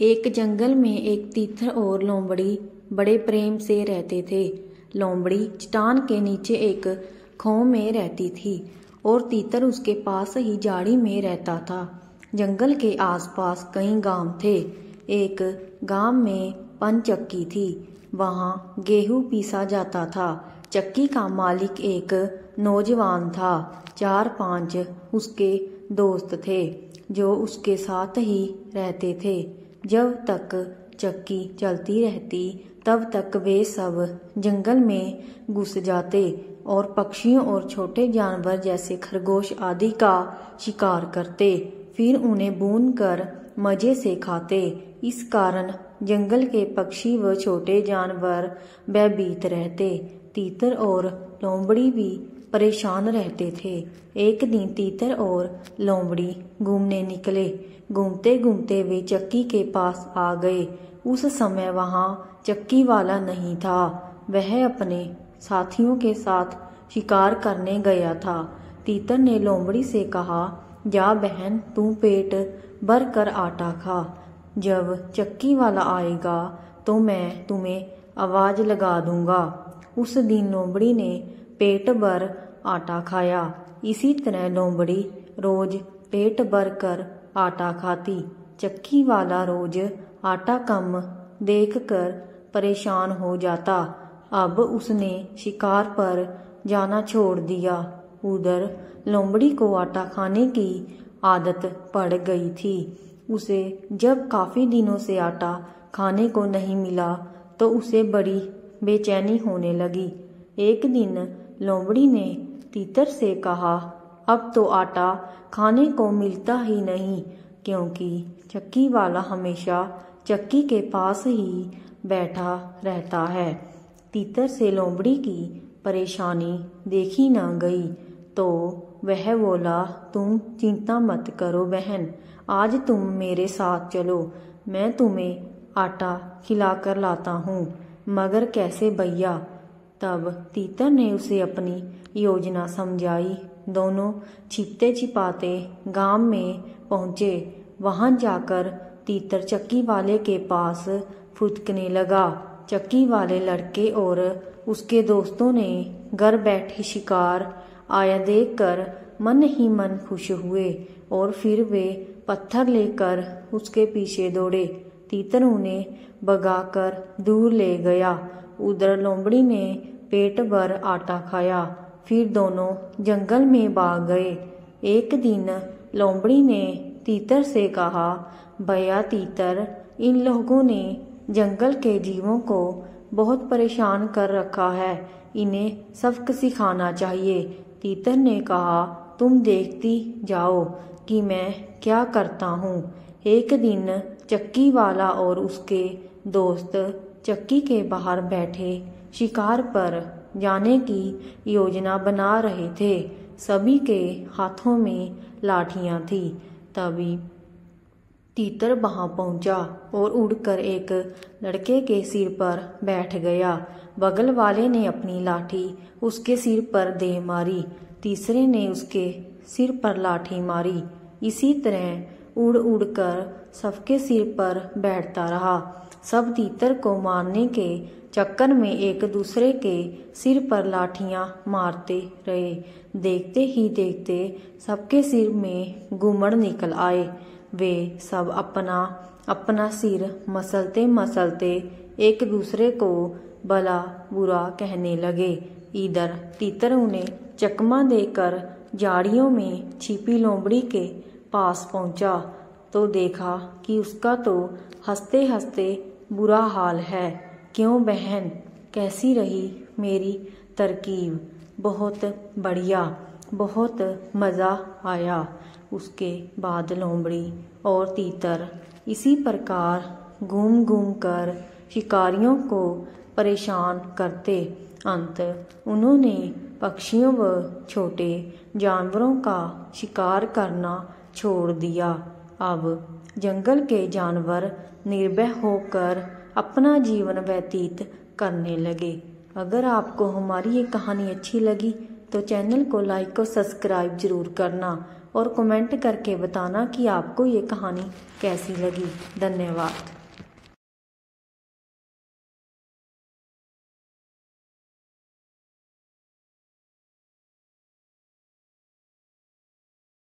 एक जंगल में एक तीतर और लोमड़ी बड़े प्रेम से रहते थे। लोमड़ी चट्टान के नीचे एक खोह में रहती थी और तीतर उसके पास ही झाड़ी में रहता था। जंगल के आसपास कई गांव थे। एक गांव में पनचक्की थी। वहां गेहूं पीसा जाता था। चक्की का मालिक एक नौजवान था। 4-5 उसके दोस्त थे जो उसके साथ ही रहते थे। जब तक चक्की चलती रहती तब तक वे सब जंगल में घुस जाते और पक्षियों और छोटे जानवर जैसे खरगोश आदि का शिकार करते, फिर उन्हें भून कर मजे से खाते। इस कारण जंगल के पक्षी व छोटे जानवर भयभीत रहते। तीतर और लोमड़ी भी परेशान रहते थे। एक दिन तीतर और लोमड़ी घूमने निकले। घूमते घूमते वे चक्की के पास आ गए। उस समय वहां चक्की वाला नहीं था। वह अपने साथियों के साथ शिकार करने गया था। तीतर ने लोमड़ी से कहा, जा बहन, तू पेट भर कर आटा खा। जब चक्की वाला आएगा तो मैं तुम्हें आवाज लगा दूंगा। उस दिन लोमड़ी ने पेट भर आटा खाया। इसी तरह लोमड़ी रोज पेट भर कर आटा खाती। चक्की वाला रोज आटा कम देखकर परेशान हो जाता। अब उसने शिकार पर जाना छोड़ दिया। उधर लोमड़ी को आटा खाने की आदत पड़ गई थी। उसे जब काफी दिनों से आटा खाने को नहीं मिला तो उसे बड़ी बेचैनी होने लगी। एक दिन लोमड़ी ने तीतर से कहा, अब तो आटा खाने को मिलता ही नहीं, क्योंकि चक्की वाला हमेशा चक्की के पास ही बैठा रहता है। तीतर से लोमड़ी की परेशानी देखी न गई तो वह बोला, तुम चिंता मत करो बहन, आज तुम मेरे साथ चलो, मैं तुम्हें आटा खिलाकर लाता हूँ। मगर कैसे भैया? तब तीतर ने उसे अपनी योजना समझाई। दोनों छिपते छिपाते गांव में पहुंचे। वहां जाकर तीतर चक्की वाले के पास फुदकने लगा। चक्की वाले लड़के और उसके दोस्तों ने घर बैठे शिकार आया देखकर मन ही मन खुश हुए और फिर वे पत्थर लेकर उसके पीछे दौड़े। तीतर उन्हें भगाकर दूर ले गया। उधर लोमड़ी ने पेट भर आटा खाया। फिर दोनों जंगल में भाग गए। एक दिन लोमड़ी ने तीतर से कहा, भैया तीतर, इन लोगों ने जंगल के जीवों को बहुत परेशान कर रखा है, इन्हें सबक सिखाना चाहिए। तीतर ने कहा, तुम देखती जाओ कि मैं क्या करता हूँ। एक दिन चक्की वाला और उसके दोस्त चक्की के बाहर बैठे शिकार पर जाने की योजना बना रहे थे। सभी के हाथों में लाठियां थी। तभी तीतर वहां पहुंचा और उड़कर एक लड़के के सिर पर बैठ गया। बगल वाले ने अपनी लाठी उसके सिर पर दे मारी। तीसरे ने उसके सिर पर लाठी मारी। इसी तरह उड़ उड़ कर सबके सिर पर बैठता रहा। सब तीतर को मारने के चक्कर में एक दूसरे के सिर पर लाठियां मारते रहे। देखते ही देखते सबके सिर में घुमड़ निकल आए। वे सब अपना अपना सिर मसलते मसलते एक दूसरे को भला बुरा कहने लगे। इधर तीतर उन्हें चकमा देकर झाड़ियों में छिपी लोमड़ी के पास पहुंचा तो देखा कि उसका तो हंसते हंसते बुरा हाल है। क्यों बहन, कैसी रही मेरी तरकीब? बहुत बढ़िया, बहुत मज़ा आया। उसके बाद लोमड़ी और तीतर इसी प्रकार घूम घूम कर शिकारियों को परेशान करते। अंत उन्होंने पक्षियों व छोटे जानवरों का शिकार करना छोड़ दिया। अब जंगल के जानवर निर्भय होकर अपना जीवन व्यतीत करने लगे। अगर आपको हमारी ये कहानी अच्छी लगी तो चैनल को लाइक और सब्सक्राइब जरूर करना और कमेंट करके बताना कि आपको ये कहानी कैसी लगी। धन्यवाद।